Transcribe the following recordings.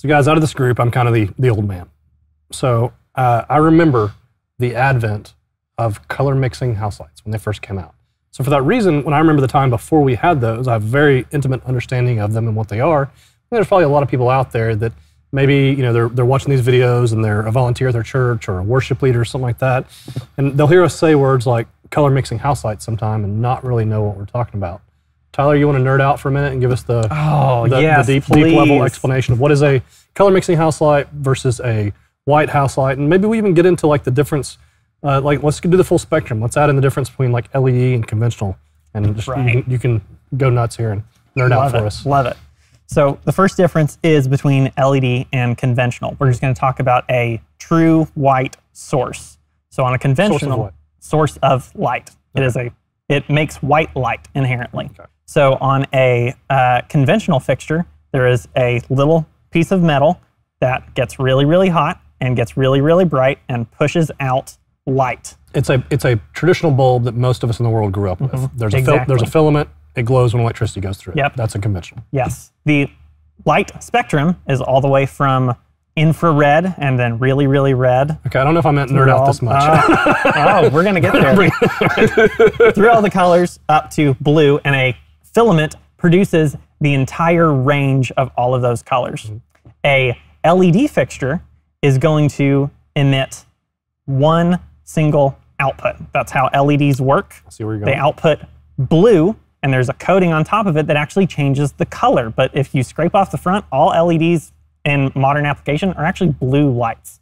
So guys, out of this group, I'm kind of the old man. So I remember the advent of color mixing house lights when they first came out. So for that reason, when I remember the time before we had those, I have a very intimate understanding of them and what they are. And there's probably a lot of people out there that maybe they're watching these videos and they're a volunteer at their church or a worship leader or something like that, and they'll hear us say words like color mixing house lights sometime and not really know what we're talking about. Tyler, you want to nerd out for a minute and give us the deep level explanation of what is a color mixing house light versus a white house light, and maybe we even get into like the difference. Let's do the full spectrum. Let's add in the difference between like LED and conventional, and just you can go nuts here and nerd out for us. Love it. So the first difference is between LED and conventional. We're just going to talk about a true white source. So on a conventional source of light, it makes white light inherently. Okay. So on a conventional fixture, there is a little piece of metal that gets really, really hot and gets really, really bright and pushes out light. It's a traditional bulb that most of us in the world grew up with. There's a filament. It glows when electricity goes through it. Yep. That's a conventional. Yes. The light spectrum is all the way from infrared and then really, really red. Okay, I don't know if I meant nerd out this much. We're going to get there. Through all the colors up to blue, and a filament produces the entire range of all of those colors. A LED fixture is going to emit one single output. That's how LEDs work. I see where you're going. They output blue, and there's a coating on top of it that actually changes the color. But if you scrape off the front, all LEDs in modern application are actually blue lights.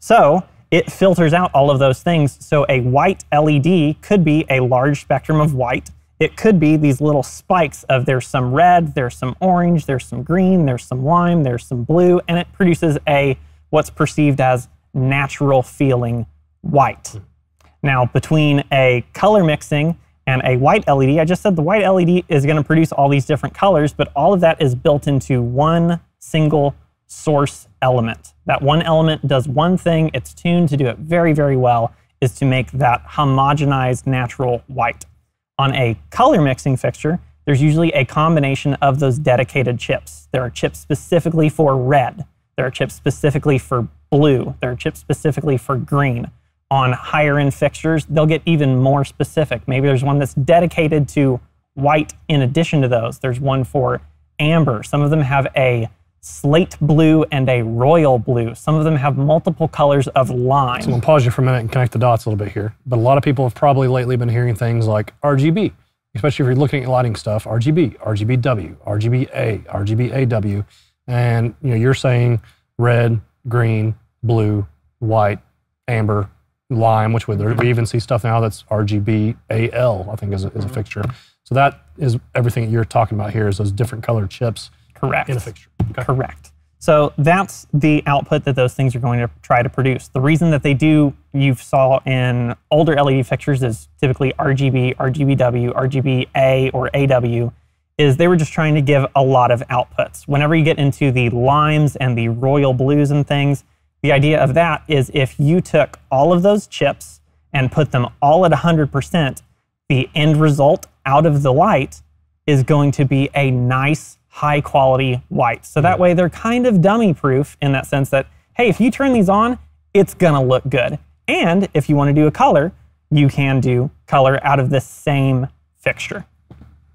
So it filters out all of those things. So a white LED could be a large spectrum of white. It could be these little spikes of there's some red, there's some orange, there's some green, there's some lime, there's some blue, and it produces what's perceived as natural feeling white. Now, between a color mixing and a white LED, I just said the white LED is going to produce all these different colors, but all of that is built into one single source element. That one element does one thing, it's tuned to do it very, very well, is to make that homogenized natural white. On a color mixing fixture, there's usually a combination of those dedicated chips. There are chips specifically for red. There are chips specifically for blue. There are chips specifically for green. On higher end fixtures, they'll get even more specific. Maybe there's one that's dedicated to white in addition to those. There's one for amber. Some of them have a slate blue and a royal blue. Some of them have multiple colors of lime. So I'm gonna pause you for a minute and connect the dots a little bit here. But a lot of people have probably lately been hearing things like RGB, especially if you're looking at lighting stuff, RGB, RGBW, RGBA, RGBAW. And you're saying red, green, blue, white, amber, lime, which we even see stuff now that's RGBAL, I think is a fixture. So that is everything that you're talking about here, is those different colored chips. Correct. In a fixture. Okay. Correct. So that's the output that those things are going to try to produce. The reason that you saw in older LED fixtures is typically RGB, RGBW, RGBA, or AW, is they were just trying to give a lot of outputs. Whenever you get into the limes and the royal blues and things, the idea of that is if you took all of those chips and put them all at 100%, the end result out of the light is going to be a nice, high quality white. So that way they're kind of dummy proof in that sense that, hey, if you turn these on, it's gonna look good. And if you wanna do a color, you can do color out of the same fixture.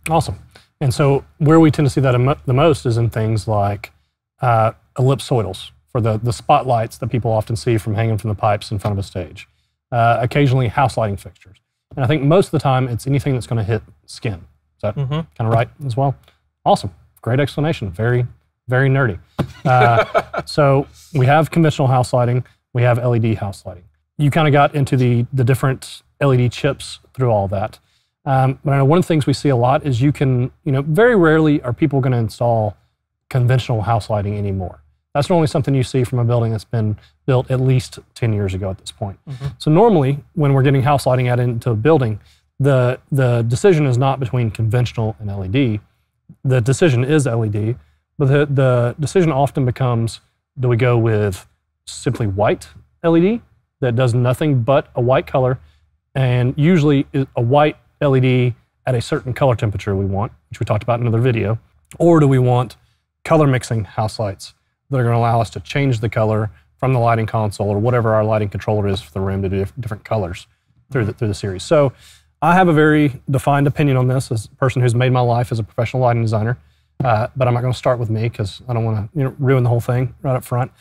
Awesome. And so where we tend to see that the most is in things like ellipsoidals, for the spotlights that people often see from hanging from the pipes in front of a stage. Occasionally house lighting fixtures. And I think most of the time it's anything that's gonna hit skin. Is that kind of right as well? Awesome. Great explanation. Very, very nerdy. So we have conventional house lighting. We have LED house lighting. You kind of got into the different LED chips through all that. But I know one of the things we see a lot is very rarely are people going to install conventional house lighting anymore. That's normally something you see from a building that's been built at least 10 years ago at this point. So normally when we're getting house lighting added into a building, the decision is not between conventional and LED. The decision is LED, but the decision often becomes, do we go with simply white LED that does nothing but a white color, and usually a white LED at a certain color temperature we want, which we talked about in another video, or do we want color mixing house lights that are going to allow us to change the color from the lighting console or whatever our lighting controller is for the room to do different colors through the series. So I have a very defined opinion on this as a person who's made my life as a professional lighting designer, but I'm not going to start with me because I don't want to ruin the whole thing right up front.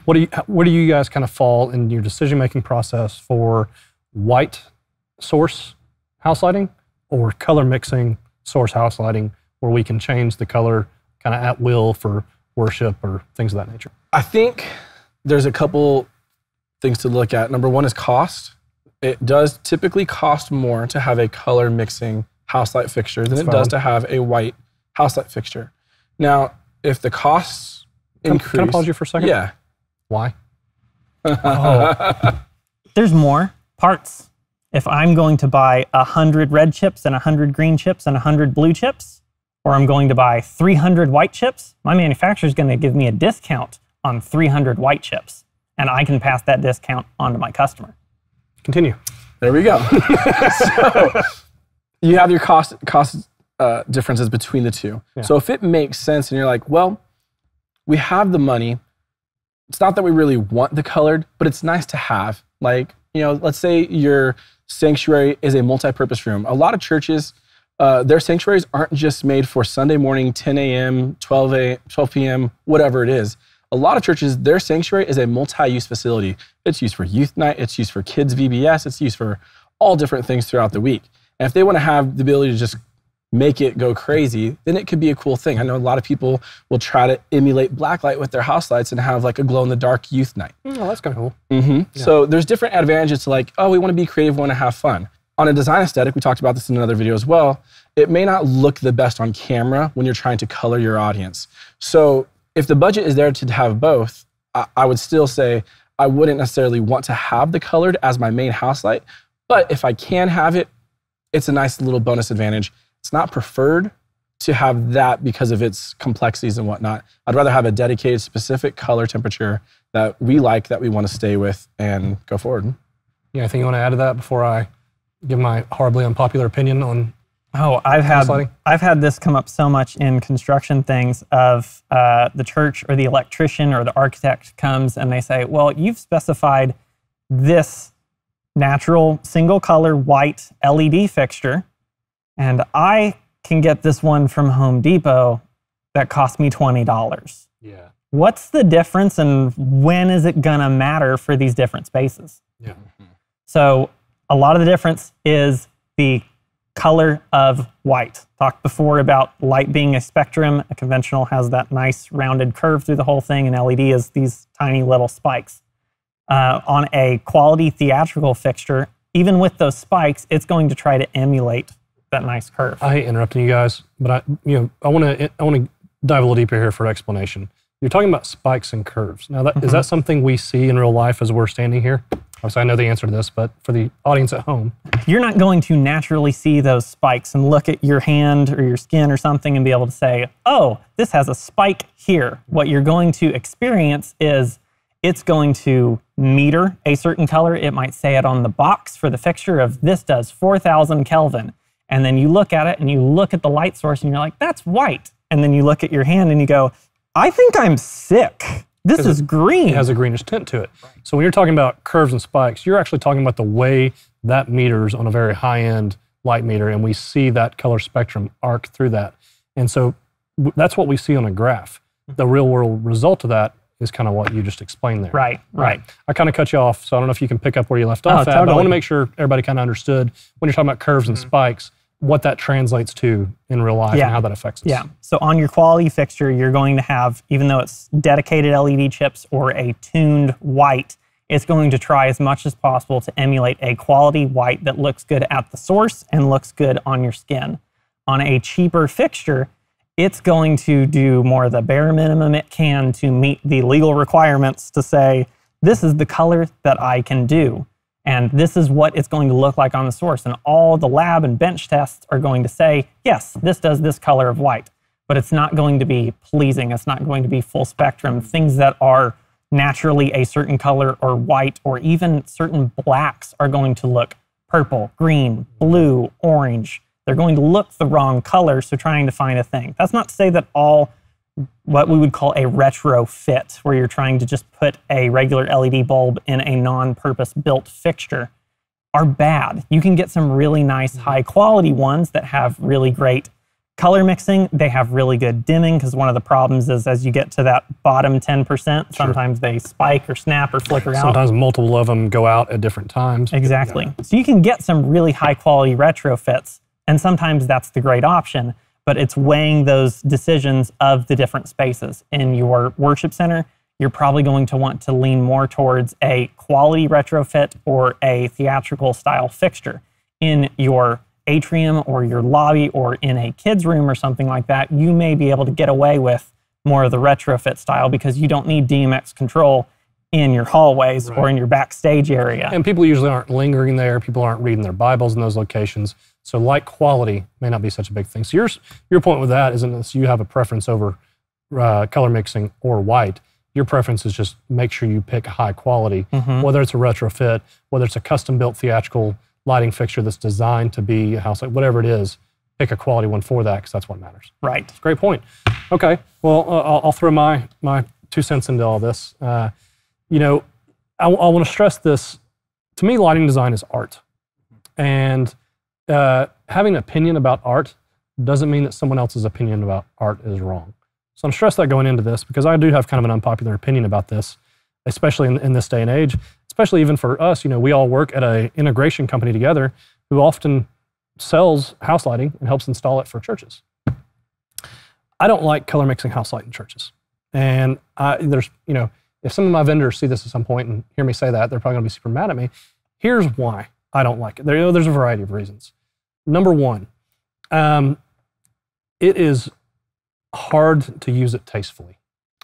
Where do you guys kind of fall in your decision-making process for white source house lighting or color mixing source house lighting where we can change the color kind of at will for worship or things of that nature? I think there's a couple things to look at. Number one is cost. It does typically cost more to have a color mixing house light fixture than it does to have a white house light fixture. Now, if the costs increase... Can I pause you for a second? Yeah. Why? There's more parts. If I'm going to buy 100 red chips and 100 green chips and 100 blue chips, or I'm going to buy 300 white chips, my manufacturer is going to give me a discount on 300 white chips, and I can pass that discount on to my customer. Continue. There we go. So you have your cost differences between the two. Yeah. So if it makes sense and you're like, well, we have the money, it's not that we really want the colored, but it's nice to have. Like, let's say your sanctuary is a multi-purpose room. A lot of churches, their sanctuaries aren't just made for Sunday morning, 10 a.m., 12 p.m., whatever it is. A lot of churches, their sanctuary is a multi-use facility. It's used for youth night, it's used for kids VBS, it's used for all different things throughout the week. And if they want to have the ability to just make it go crazy, then it could be a cool thing. I know a lot of people will try to emulate blacklight with their house lights and have like a glow-in-the-dark youth night. Oh, that's kind of cool. Mm-hmm. Yeah. So there's different advantages to like, oh, we want to be creative, we want to have fun. On a design aesthetic, we talked about this in another video as well, it may not look the best on camera when you're trying to color your audience. So if the budget is there to have both, I would still say I wouldn't necessarily want to have the colored as my main house light, but if I can have it, it's a nice little bonus advantage. It's not preferred to have that because of its complexities and whatnot. I'd rather have a dedicated, specific color temperature that we like, that we want to stay with and go forward. Yeah, anything you want to add to that before I give my horribly unpopular opinion on I've had this come up so much in construction things of the church or the electrician or the architect comes and they say, well, you've specified this natural single color white LED fixture, and I can get this one from Home Depot that cost me $20. Yeah. What's the difference and when is it gonna matter for these different spaces? Yeah. So a lot of the difference is the color of white. Talked before about light being a spectrum. A conventional has that nice rounded curve through the whole thing, and LED is these tiny little spikes. On a quality theatrical fixture, even with those spikes, it's going to try to emulate that nice curve. I hate interrupting you guys, but I want to dive a little deeper here for explanation. You're talking about spikes and curves. Now, is that something we see in real life as we're standing here? Obviously, I know the answer to this, but for the audience at home. You're not going to naturally see those spikes and look at your hand or your skin or something and be able to say, oh, this has a spike here. What you're going to experience is it's going to meter a certain color. It might say it on the box for the fixture of this does 4,000 Kelvin. And then you look at it and you look at the light source and you're like, that's white. And then you look at your hand and you go, I think I'm sick. This is green. It has a greenish tint to it. Right. So when you're talking about curves and spikes, you're actually talking about the way that meters on a very high-end light meter, and we see that color spectrum arc through that. And so that's what we see on a graph. The real-world result of that is kind of what you just explained there. Right. I kind of cut you off, so I don't know if you can pick up where you left off at, but I want to make sure everybody kind of understood when you're talking about curves and spikes, what that translates to in real life and how that affects us. Yeah, so on your quality fixture, you're going to have, even though it's dedicated LED chips or a tuned white, it's going to try as much as possible to emulate a quality white that looks good at the source and looks good on your skin. On a cheaper fixture, it's going to do more of the bare minimum it can to meet the legal requirements to say, this is the color that I can do. And this is what it's going to look like on the source. And all the lab and bench tests are going to say, yes, this does this color of white. But it's not going to be pleasing. It's not going to be full spectrum. Things that are naturally a certain color or white or even certain blacks are going to look purple, green, blue, orange. They're going to look the wrong color, so trying to find a thing. That's not to say that all what we would call a retrofit, where you're trying to just put a regular LED bulb in a non-purpose built fixture, are bad. You can get some really nice high quality ones that have really great color mixing. They have really good dimming, because one of the problems is as you get to that bottom 10%, sometimes they spike or snap or flicker out. Sometimes multiple of them go out at different times. Exactly. Yeah. So you can get some really high quality retrofits, and sometimes that's the great option, but it's weighing those decisions of the different spaces. In your worship center, you're probably going to want to lean more towards a quality retrofit or a theatrical style fixture. In your atrium or your lobby or in a kid's room or something like that, you may be able to get away with more of the retrofit style because you don't need DMX control in your hallways or in your backstage area. And people usually aren't lingering there. People aren't reading their Bibles in those locations. So light quality may not be such a big thing. So your point with that isn't that you have a preference over color mixing or white. Your preference is just make sure you pick high quality, whether it's a retrofit, whether it's a custom built theatrical lighting fixture that's designed to be a house, like whatever it is, pick a quality one for that, because that's what matters. Right. That's a great point. Okay, well, I'll throw my 2 cents into all this. You know, I want to stress this. To me, lighting design is art. And having an opinion about art doesn't mean that someone else's opinion about art is wrong. So I'm stressed that going into this, because I do have kind of an unpopular opinion about this, especially in this day and age, especially even for us. You know, we all work at an integration company together who often sells house lighting and helps install it for churches. I don't like color mixing house light in churches. And there's, you know, if some of my vendors see this at some point and hear me say that, they're probably gonna be super mad at me. Here's why I don't like it. There's a variety of reasons. Number one, it is hard to use it tastefully.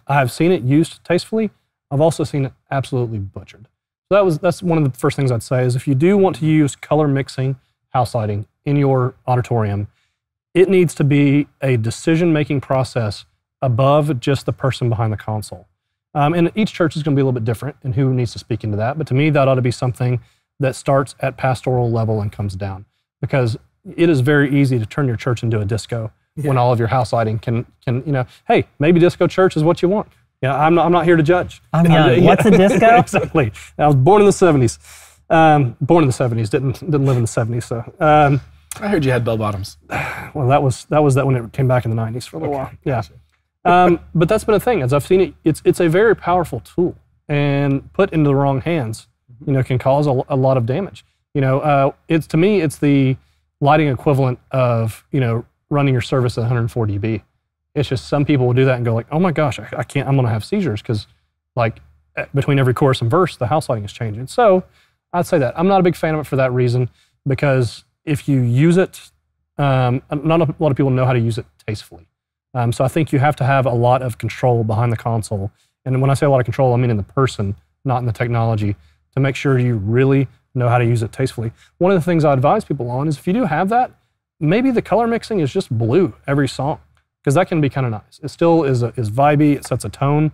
I've seen it used tastefully. I've also seen it absolutely butchered. So that's one of the first things I'd say is if you do want to use color mixing house lighting in your auditorium, it needs to be a decision-making process above just the person behind the console. And each church is going to be a little bit different in who needs to speak into that. But to me, that ought to be something that starts at pastoral level and comes down, because it is very easy to turn your church into a disco when all of your house lighting can, you know, hey, maybe disco church is what you want. Yeah, I'm not here to judge. I'm young. What's a disco? Exactly. I was born in the 70s. Born in the 70s, didn't live in the 70s. So I heard you had bell bottoms. Well, that was when it came back in the 90s for a little while. Yeah. But that's been a thing. As I've seen it, it's a very powerful tool, and put into the wrong hands, you know, can cause a lot of damage. You know, to me, it's the lighting equivalent of, you know, running your service at 104 dB. It's just some people will do that and go like, oh my gosh, I can't, I'm gonna have seizures, because like between every chorus and verse, the house lighting is changing. So I'd say that. I'm not a big fan of it for that reason, because if you use it, not a lot of people know how to use it tastefully. So I think you have to have a lot of control behind the console. And when I say a lot of control, I mean in the person, not in the technology, to make sure you really know how to use it tastefully. One of the things I advise people on is if you do have that, maybe the color mixing is just blue every song, because that can be kind of nice. It still is vibey, it sets a tone.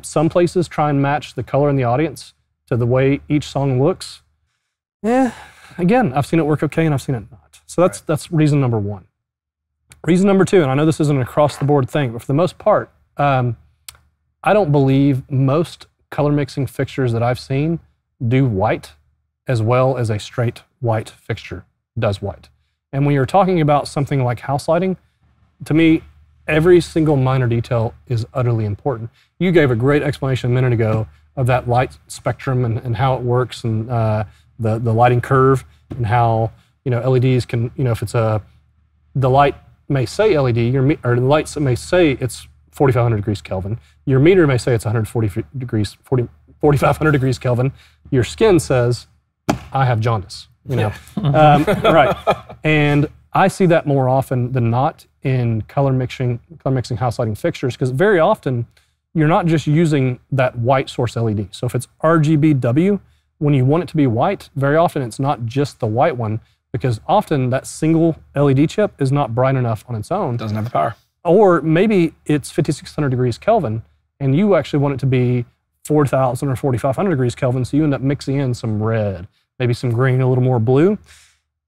Some places try and match the color in the audience to the way each song looks. Again, I've seen it work okay and I've seen it not. So that's reason number one. Reason number two, and I know this isn't an across the board thing, but for the most part, I don't believe most color mixing fixtures that I've seen do white as well as a straight white fixture does white. And when you're talking about something like house lighting, to me, every single minor detail is utterly important. You gave a great explanation a minute ago of that light spectrum and how it works, and the lighting curve, and how, you know, LEDs can, you know, if it's the light may say LED, or the lights may say it's 4,500 degrees Kelvin. Your meter may say it's 4,500 degrees Kelvin. Your skin says, I have jaundice, you know. Right. And I see that more often than not in color mixing house lighting fixtures, because very often you're not just using that white source LED. So if it's RGBW, when you want it to be white, very often it's not just the white one, because often that single LED chip is not bright enough on its own. Doesn't have the power. Or maybe it's 5,600 degrees Kelvin, and you actually want it to be 4,000 or 4,500 degrees Kelvin, so you end up mixing in some red, maybe some green, a little more blue.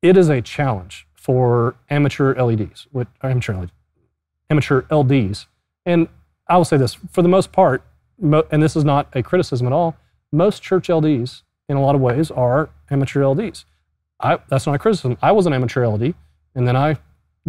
It is a challenge for amateur LEDs, amateur LDs, And I will say this, for the most part, and this is not a criticism at all, most church LDs in a lot of ways are amateur LDs. That's not a criticism. I was an amateur LD, and then I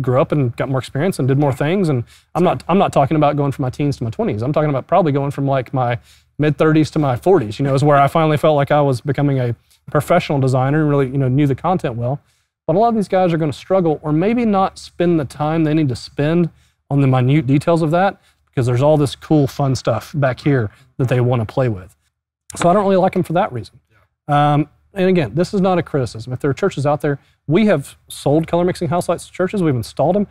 grew up and got more experience and did more things. And I'm not talking about going from my teens to my 20s. I'm talking about probably going from like my mid-30s to my 40s, is where I finally felt like I was becoming a professional designer and really, knew the content well. But a lot of these guys are going to struggle, or maybe not spend the time they need to spend on the minute details of that, because there's all this cool, fun stuff back here that they want to play with. So I don't really like them for that reason. And again, this is not a criticism. If there are churches out there, we have sold color mixing house lights to churches. We've installed them.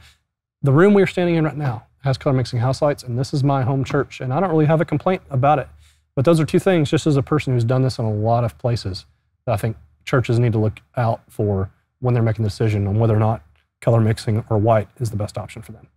The room we are standing in right now has color mixing house lights, and this is my home church, and I don't really have a complaint about it. But those are two things, just as a person who's done this in a lot of places, that I think churches need to look out for when they're making the decision on whether or not color mixing or white is the best option for them.